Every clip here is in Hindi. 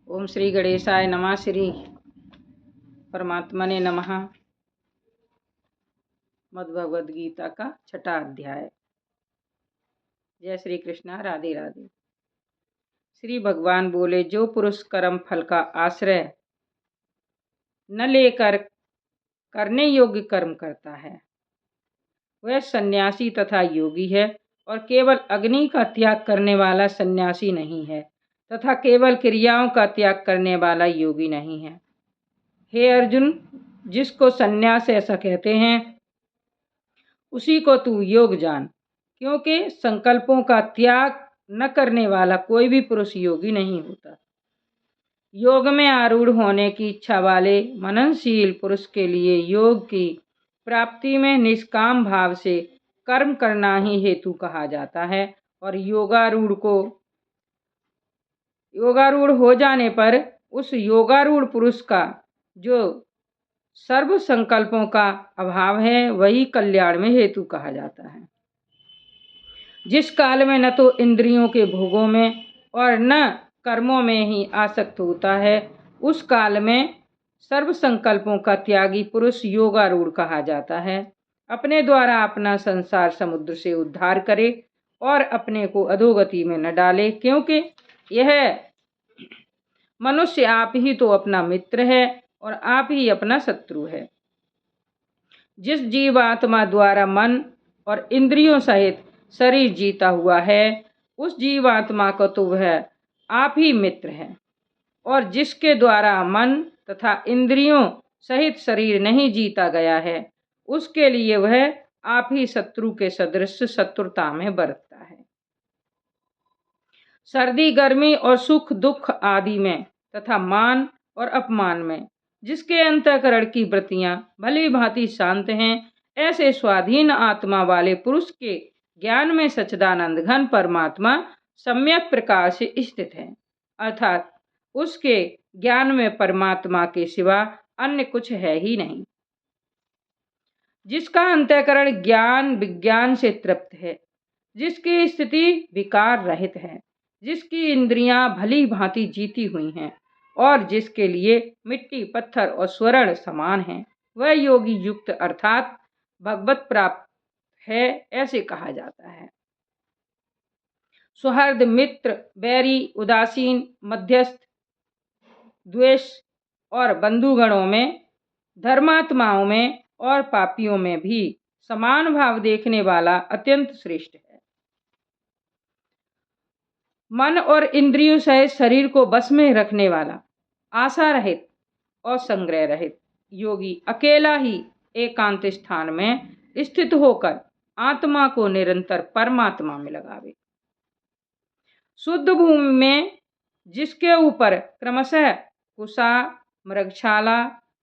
ओम श्री गणेशाय नमः। श्री परमात्मने नमः। मद्भगवद गीता का 6वां अध्याय। जय श्री कृष्णा। राधे राधे। श्री भगवान बोले, जो पुरुष कर्म फल का आश्रय न लेकर करने योग्य कर्म करता है वह सन्यासी तथा योगी है, और केवल अग्नि का त्याग करने वाला सन्यासी नहीं है तथा केवल क्रियाओं का त्याग करने वाला योगी नहीं है। हे अर्जुन, जिसको सन्यास ऐसा कहते हैं उसी को तू योग जान, क्योंकि संकल्पों का त्याग न करने वाला कोई भी पुरुष योगी नहीं होता। योग में आरूढ़ होने की इच्छा वाले मननशील पुरुष के लिए योग की प्राप्ति में निष्काम भाव से कर्म करना ही हेतु कहा जाता है, और योगारूढ़ हो जाने पर उस योगारूढ़ पुरुष का जो सर्व संकल्पों का अभाव है वही कल्याण में हेतु कहा जाता है। जिस काल में न तो इंद्रियों के भोगों में और न कर्मों में ही आसक्त होता है, उस काल में सर्व संकल्पों का त्यागी पुरुष योगारूढ़ कहा जाता है। अपने द्वारा अपना संसार समुद्र से उद्धार करे और अपने को अधोगति में न डाले, क्योंकि यह मनुष्य आप ही तो अपना मित्र है और आप ही अपना शत्रु है। जिस जीवात्मा द्वारा मन और इंद्रियों सहित शरीर जीता हुआ है उस जीवात्मा को तो वह आप ही मित्र है, और जिसके द्वारा मन तथा इंद्रियों सहित शरीर नहीं जीता गया है उसके लिए वह आप ही शत्रु के सदृश शत्रुता में बरतता है। सर्दी गर्मी और सुख दुख आदि में तथा मान और अपमान में जिसके अंतःकरण की वृत्तियां भली भांति शांत हैं, ऐसे स्वाधीन आत्मा वाले पुरुष के ज्ञान में सच्चिदानंद घन परमात्मा सम्यक प्रकार से स्थित है, अर्थात उसके ज्ञान में परमात्मा के सिवा अन्य कुछ है ही नहीं। जिसका अंतःकरण ज्ञान विज्ञान से तृप्त है, जिसकी स्थिति विकार रहित है, जिसकी इंद्रियां भली भांति जीती हुई हैं और जिसके लिए मिट्टी पत्थर और स्वर्ण समान हैं, वह योगी युक्त अर्थात भगवत प्राप्त है, ऐसे कहा जाता है। सुहृद मित्र बैरी उदासीन मध्यस्थ द्वेष और बंधुगणों में धर्मात्माओं में और पापियों में भी समान भाव देखने वाला अत्यंत श्रेष्ठ है। मन और इंद्रियों सहित शरीर को बस में रखने वाला आशा रहित और संग्रह रहित योगी अकेला ही एकांत स्थान में स्थित होकर आत्मा को निरंतर परमात्मा में लगावे। शुद्ध भूमि में जिसके ऊपर क्रमशः कुशा मृगशाला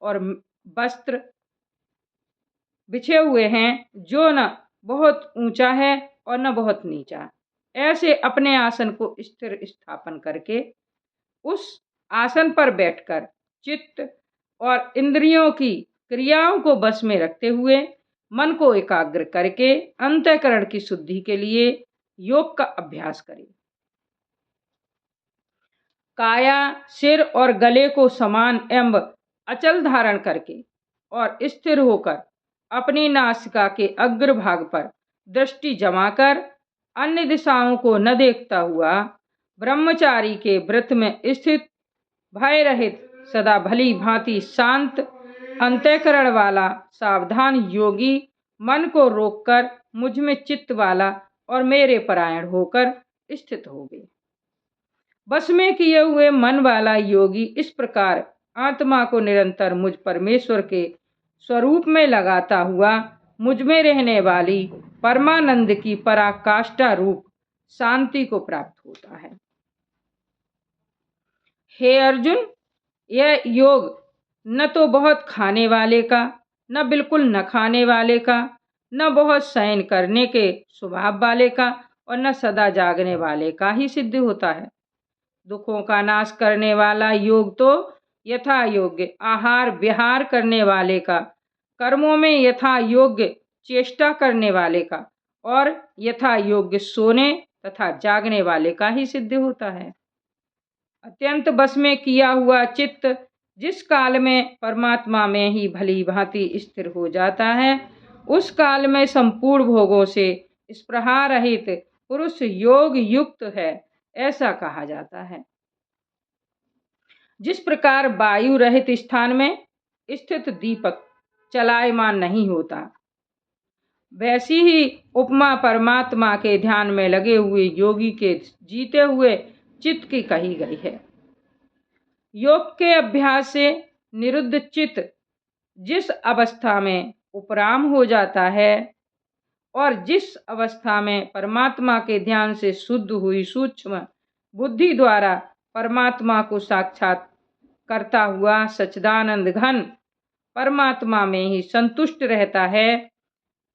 और वस्त्र बिछे हुए हैं, जो न बहुत ऊंचा है और न बहुत नीचा, ऐसे अपने आसन को स्थिर स्थापन करके उस आसन पर बैठकर चित्त और इंद्रियों की क्रियाओं को बस में रखते हुए मन को एकाग्र करके अंतःकरण की शुद्धि के लिए योग का अभ्यास करें। काया सिर और गले को समान एवं अचल धारण करके और स्थिर होकर अपनी नासिका के अग्रभाग पर दृष्टि जमाकर अन्य दिशाओं को न देखता हुआ ब्रह्मचारी के व्रत में स्थित भय रहित सदा भली भांति शांत अंतःकरण वाला सावधान योगी मन को रोककर मुझ में चित्त वाला और मेरे परायण होकर स्थित हो गए। बस में किए हुए मन वाला योगी इस प्रकार आत्मा को निरंतर मुझ परमेश्वर के स्वरूप में लगाता हुआ मुझ में रहने वाली परमानंद की पराकाष्ठा रूप शांति को प्राप्त होता है। हे अर्जुन, यह योग न तो बहुत खाने वाले का, न बिल्कुल न खाने वाले का, न बहुत शयन करने के स्वभाव वाले का और न सदा जागने वाले का ही सिद्ध होता है। दुखों का नाश करने वाला योग तो यथा योग्य आहार विहार करने वाले का, कर्मों में यथा योग्य चेष्टा करने वाले का और यथा योग्य सोने तथा जागने वाले का ही सिद्ध होता है। अत्यंत बस में किया हुआ चित्त जिस काल में परमात्मा में ही भली भांति स्थिर हो जाता है, उस काल में संपूर्ण भोगों से स्पृहा रहित पुरुष योग युक्त है, ऐसा कहा जाता है। जिस प्रकार वायु रहित स्थान में स्थित दीपक चलायमान नहीं होता, वैसी ही उपमा परमात्मा के ध्यान में लगे हुए योगी के जीते हुए चित्त की कही गई है। योग के अभ्यास से निरुद्ध चित्त जिस अवस्था में उपराम हो जाता है और जिस अवस्था में परमात्मा के ध्यान से शुद्ध हुई सूक्ष्म बुद्धि द्वारा परमात्मा को साक्षात करता हुआ सच्चिदानंद घन परमात्मा में ही संतुष्ट रहता है,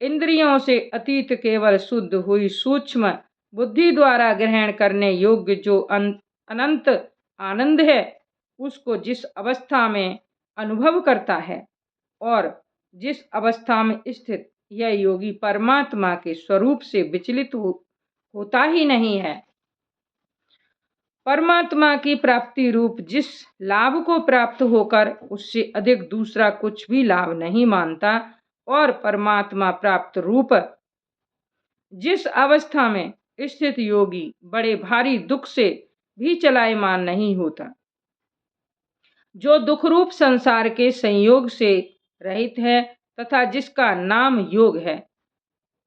इंद्रियों से अतीत केवल शुद्ध हुई सूक्ष्म बुद्धि द्वारा ग्रहण करने योग्य जो अनंत आनंद है, उसको जिस अवस्था में अनुभव करता है और जिस अवस्था में स्थित यह योगी परमात्मा के स्वरूप से विचलित होता ही नहीं है, परमात्मा की प्राप्ति रूप जिस लाभ को प्राप्त होकर उससे अधिक दूसरा कुछ भी लाभ नहीं मानता और परमात्मा प्राप्त रूप जिस अवस्था में स्थित योगी बड़े भारी दुख से भी चलायमान नहीं होता, जो दुख रूप संसार के संयोग से रहित है तथा जिसका नाम योग है,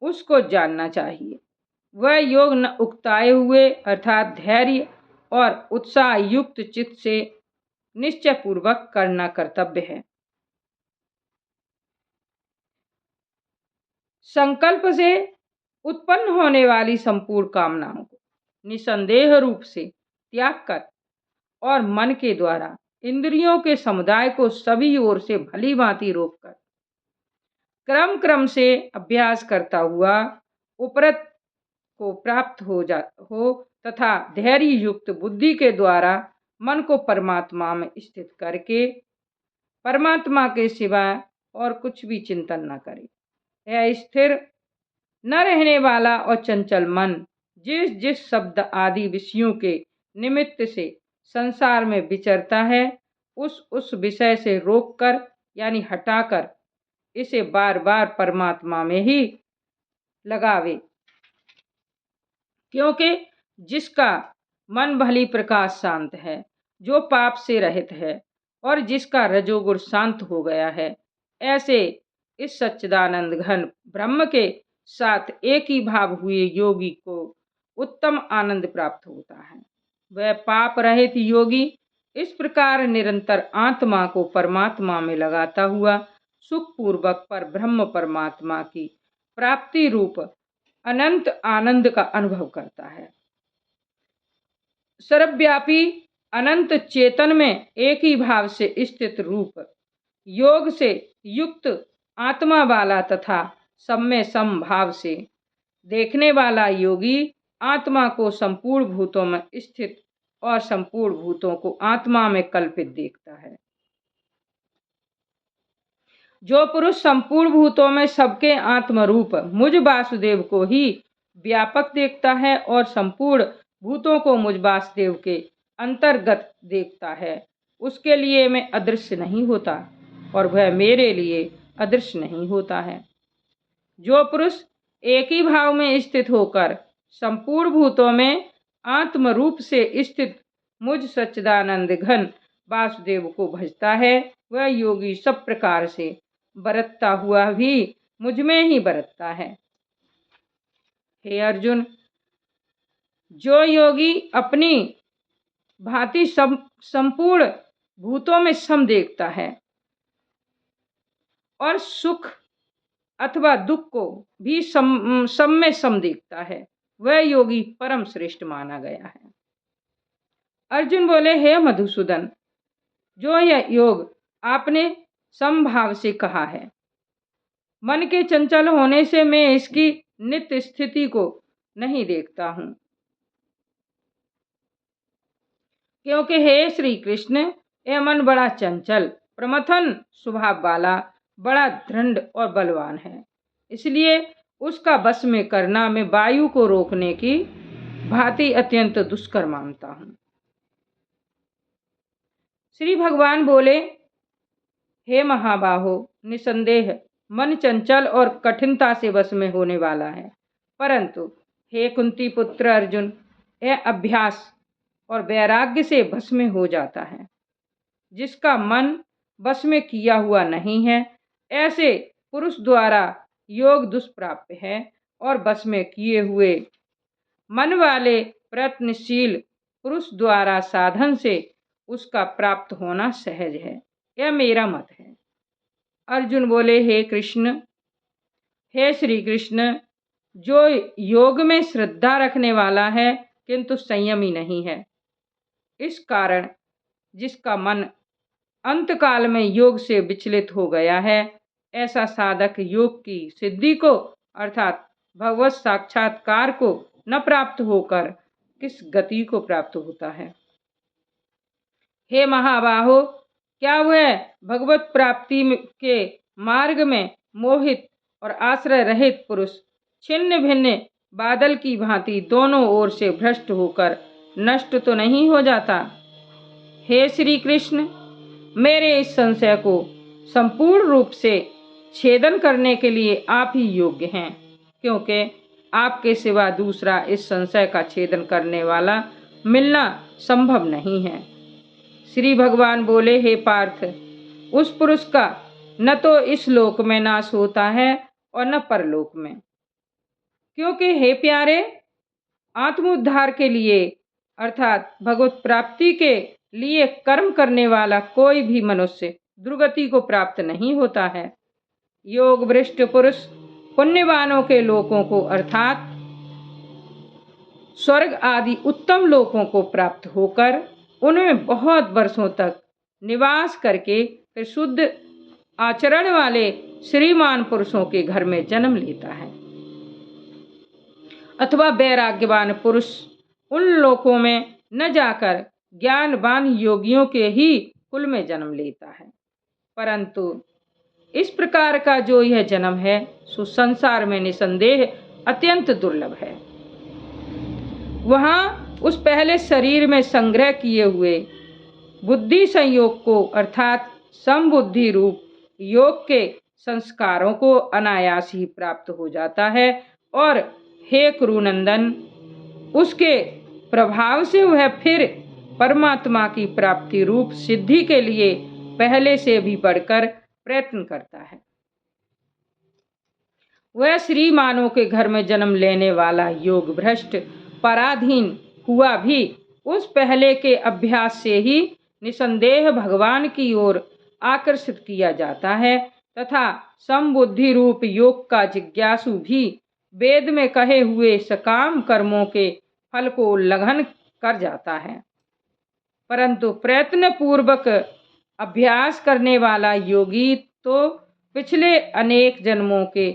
उसको जानना चाहिए। वह योग न उकताए हुए अर्थात धैर्य और उत्साह युक्त चित्त से निश्चय पूर्वक करना कर्तव्य है। संकल्प से उत्पन्न होने वाली संपूर्ण कामनाओं को निसंदेह रूप से त्याग कर और मन के द्वारा इंद्रियों के समुदाय को सभी ओर से भली भांति रोककर क्रम क्रम से अभ्यास करता हुआ उपरत को प्राप्त हो तथा धैर्य युक्त बुद्धि के द्वारा मन को परमात्मा में स्थित करके परमात्मा के सिवा और कुछ भी चिंतन न करे। यह स्थिर न रहने वाला और चंचल मन जिस जिस शब्द आदि विषयों के निमित्त से संसार में विचरता है, उस विषय से रोककर यानी हटाकर इसे बार बार परमात्मा में ही लगावे, क्योंकि जिसका मन भली प्रकाश शांत है, जो पाप से रहित है और जिसका रजोगुण शांत हो गया है, ऐसे इस सच्चिदानंद घन ब्रह्म के साथ एक ही भाव हुए योगी को उत्तम आनंद प्राप्त होता है। वह पाप रहित योगी इस प्रकार निरंतर आत्मा को परमात्मा में लगाता हुआ सुखपूर्वक पर ब्रह्म परमात्मा की प्राप्ति रूप अनंत आनंद का अनुभव करता है। सर्वव्यापी अनंत चेतन में एक ही भाव से स्थित रूप योग से युक्त आत्मा वाला तथा सब में समभाव से देखने वाला योगी आत्मा को संपूर्ण भूतों में स्थित और संपूर्ण भूतों को आत्मा में कल्पित देखता है। जो पुरुष संपूर्ण भूतों में सबके आत्मरूप मुझ वासुदेव को ही व्यापक देखता है और संपूर्ण भूतों को मुझ वासुदेव के अंतर्गत देखता है, उसके लिए मैं अदृश्य नहीं होता और वह मेरे लिए अदृश्य नहीं होता है। जो पुरुष एक ही भाव में स्थित होकर संपूर्ण भूतों में आत्मरूप से स्थित मुझ सच्चिदानंद घन वासुदेव को भजता है, वह योगी सब प्रकार से बरतता हुआ भी मुझ में ही बरतता है। हे अर्जुन, जो योगी अपनी भांति संपूर्ण भूतों में सम देखता है और सुख अथवा दुख को भी सम में सम देखता है, वह योगी परम श्रेष्ठ माना गया है। अर्जुन बोले, हे मधुसूदन, जो यह योग आपने समभाव से कहा है, मन के चंचल होने से मैं इसकी नित्य स्थिति को नहीं देखता हूँ, क्योंकि हे श्री कृष्ण, यह मन बड़ा चंचल प्रमथन स्वभाव वाला बड़ा दृढ़ और बलवान है, इसलिए उसका वश में करना मैं वायु को रोकने की भांति अत्यंत दुष्कर मानता हूँ। श्री भगवान बोले, हे महाबाहो, निसंदेह मन चंचल और कठिनता से वश में होने वाला है, परंतु हे कुंती पुत्र अर्जुन, यह अभ्यास और वैराग्य से वश में हो जाता है। जिसका मन वश में किया हुआ नहीं है, ऐसे पुरुष द्वारा योग दुष्प्राप्य है, और वश में किए हुए मन वाले प्रयत्नशील पुरुष द्वारा साधन से उसका प्राप्त होना सहज है। यह मेरा मत है। अर्जुन बोले, हे कृष्ण, हे श्री कृष्ण, जो योग में श्रद्धा रखने वाला है किंतु संयमी नहीं है, इस कारण जिसका मन अंतकाल में योग से विचलित हो गया है, ऐसा साधक योग की सिद्धि को अर्थात भगवत साक्षात्कार को न प्राप्त होकर किस गति को प्राप्त होता है। हे महाबाहो, क्या वह भगवत प्राप्ति के मार्ग में मोहित और आश्रय रहित पुरुष छिन्न भिन्न बादल की भांति दोनों ओर से भ्रष्ट होकर नष्ट तो नहीं हो जाता? हे श्री कृष्ण, मेरे इस संशय को संपूर्ण रूप से छेदन करने के लिए आप ही योग्य हैं, क्योंकि आपके सिवा दूसरा इस संशय का छेदन करने वाला मिलना संभव नहीं है। श्री भगवान बोले, हे पार्थ, उस पुरुष का न तो इस लोक में नाश होता है और न परलोक में, क्योंकि हे प्यारे, आत्मोद्धार के लिए अर्थात भगवत प्राप्ति के लिए कर्म करने वाला कोई भी मनुष्य दुर्गति को प्राप्त नहीं होता है। योग भ्रष्ट पुरुष पुण्यवानों के लोकों को अर्थात स्वर्ग आदि उत्तम लोकों को प्राप्त होकर उनमें बहुत वर्षों तक निवास करके फिर शुद्ध आचरण वाले श्रीमान पुरुषों के घर में जन्म लेता है। अथवा वैराग्यवान पुरुष उन लोकों में न जाकर ज्ञानवान योगियों के ही कुल में जन्म लेता है। परंतु इस प्रकार का जो यह जन्म है सो संसार में निसंदेह अत्यंत दुर्लभ है। वहाँ उस पहले शरीर में संग्रह किए हुए बुद्धि संयोग को अर्थात समबुद्धि रूप योग के संस्कारों को अनायास ही प्राप्त हो जाता है, और हे कुरुनंदन, उसके प्रभाव से वह फिर परमात्मा की प्राप्ति रूप सिद्धि के लिए पहले से भी बढ़कर प्रयत्न करता है। वह श्रीमानों के घर में जन्म लेने वाला योग भ्रष्ट पराधीन हुआ भी उस पहले के अभ्यास से ही निसंदेह भगवान की ओर आकर्षित किया जाता है, तथा समबुद्धि रूप योग का जिज्ञासु भी वेद में कहे हुए सकाम कर्मों के फल को उल्लंघन कर जाता है। परंतु प्रयत्न पूर्वक अभ्यास करने वाला योगी तो पिछले अनेक जन्मों के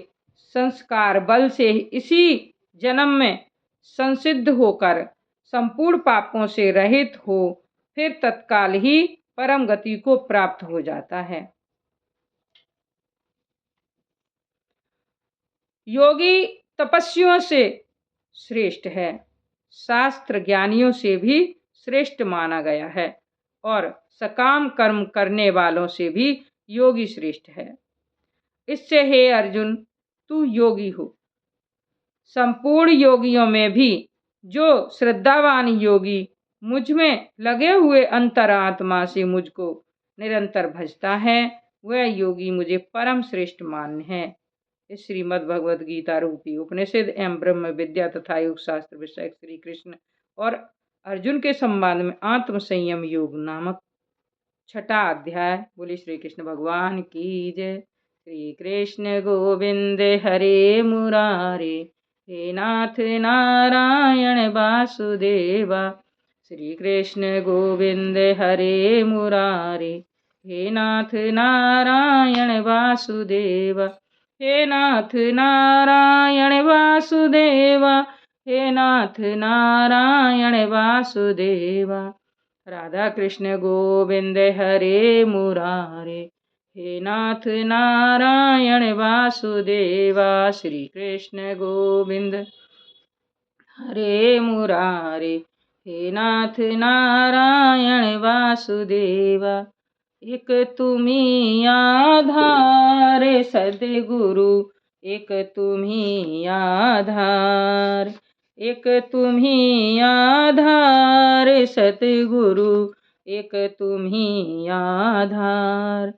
संस्कार बल से इसी जन्म में संसिद्ध होकर संपूर्ण पापों से रहित हो फिर तत्काल ही परम गति को प्राप्त हो जाता है। योगी तपस्वियों से श्रेष्ठ है, शास्त्र ज्ञानियों से भी श्रेष्ठ माना गया है, और सकाम कर्म करने वालों से भी योगी श्रेष्ठ है। इससे हे अर्जुन, तू योगी हो। संपूर्ण योगियों में भी जो श्रद्धावान योगी मुझ में लगे हुए अंतरात्मा से मुझको निरंतर भजता है, वह योगी मुझे परम श्रेष्ठ मान्य है। इस श्रीमद् भगवद गीता रूपी उपनिषद एवं ब्रह्म विद्या तथा योग शास्त्र विषयक श्री कृष्ण और अर्जुन के संवाद में आत्म संयम योग नामक 6वां अध्याय। बोले श्री कृष्ण भगवान की जय। श्री कृष्ण गोविंद हरे मुरारे, हे नाथ नारायण वासुदेवा। श्री कृष्ण गोविंद हरे मुरारे, हे नाथ नारायण वासुदेवा। हे नाथ नारायण वासुदेवा, हे नाथ नारायण वासुदेवा। राधा कृष्ण गोविंद हरे मुरारे, हे नाथ नारायण वासुदेवा। श्री कृष्ण गोविंद हरे मुरारे, हे नाथ नारायण वासुदेवा। एक तुम्ही आधार सद्गुरु, एक तुम्ही आधार। एक तुम्ही आधार सद्गुरु, एक तुम्ही आधार।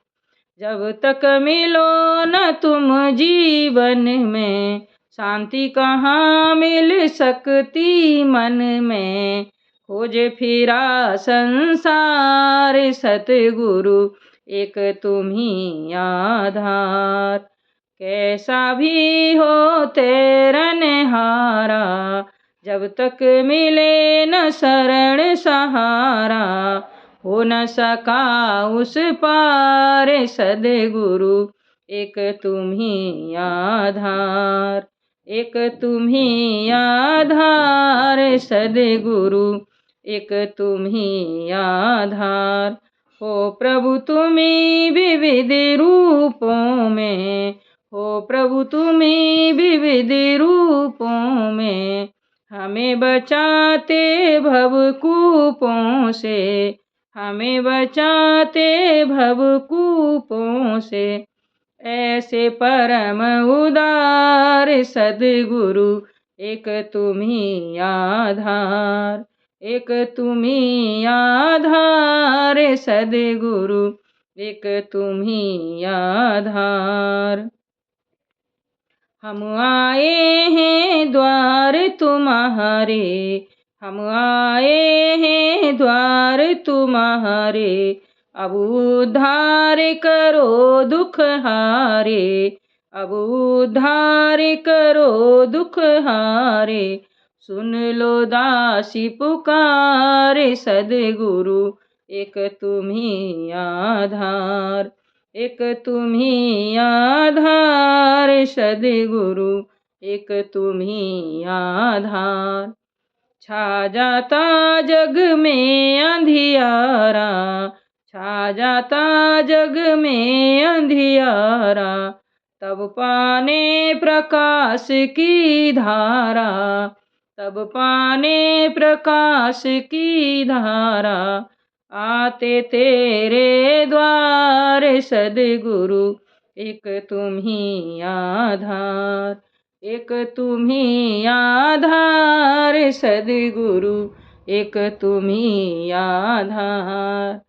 जब तक मिलो न तुम जीवन में, शांति कहाँ मिल सकती मन में। खोजे फिरा संसार सतगुरु, एक तुम्ही आधार। कैसा भी हो तेरनहारा, जब तक मिले न शरण सहारा। हो न सका उस पार सद्गुरु, एक तुम्ही आधार। एक तुम्ही आधार सद्गुरु, एक तुम्ही आधार। हो प्रभु तुम्ही विविध रूपों में, हो प्रभु तुम्ही विविध रूपों में। हमें बचाते भवकूपों से, हमें बचाते भवकूपों से। ऐसे परम उदार सद्गुरु, एक तुम्ही आधार। एक तुम्ही आधार सद्गुरु, एक तुम्ही आधार। हम आए हैं द्वार तुम्हारे, हम आए हैं द्वार तुम्हारे। अब उद्धार करो दुख हारे, अब उद्धार करो दुख हारे। सुन लो दासी पुकार सद्गुरु, एक तुम्ही आधार। एक तुम्ही आधार सद्गुरु, एक तुम्ही आधार। छा जाता जग में अंधियारा, छा जाता जग में अंधियारा। तब पाने प्रकाश की धारा, तब पाने प्रकाश की धारा। आते तेरे द्वार सद्गुरु, एक तुम्ही आधार। एक तुम्ही आधार सद्गुरु, एक तुम्ही आधार।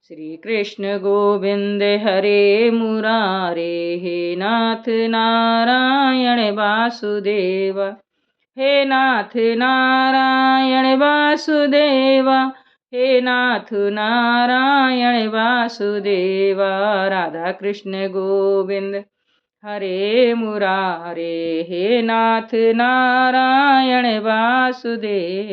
श्री कृष्ण गोविंद हरे मुरारे, हे नाथ नारायण वासुदेवा। हे नाथ नारायण वासुदेवा, हे नाथ नारायण वासुदेवा। राधा कृष्ण गोविंद हरे मुरारे, हे नाथ नारायण वासुदेव।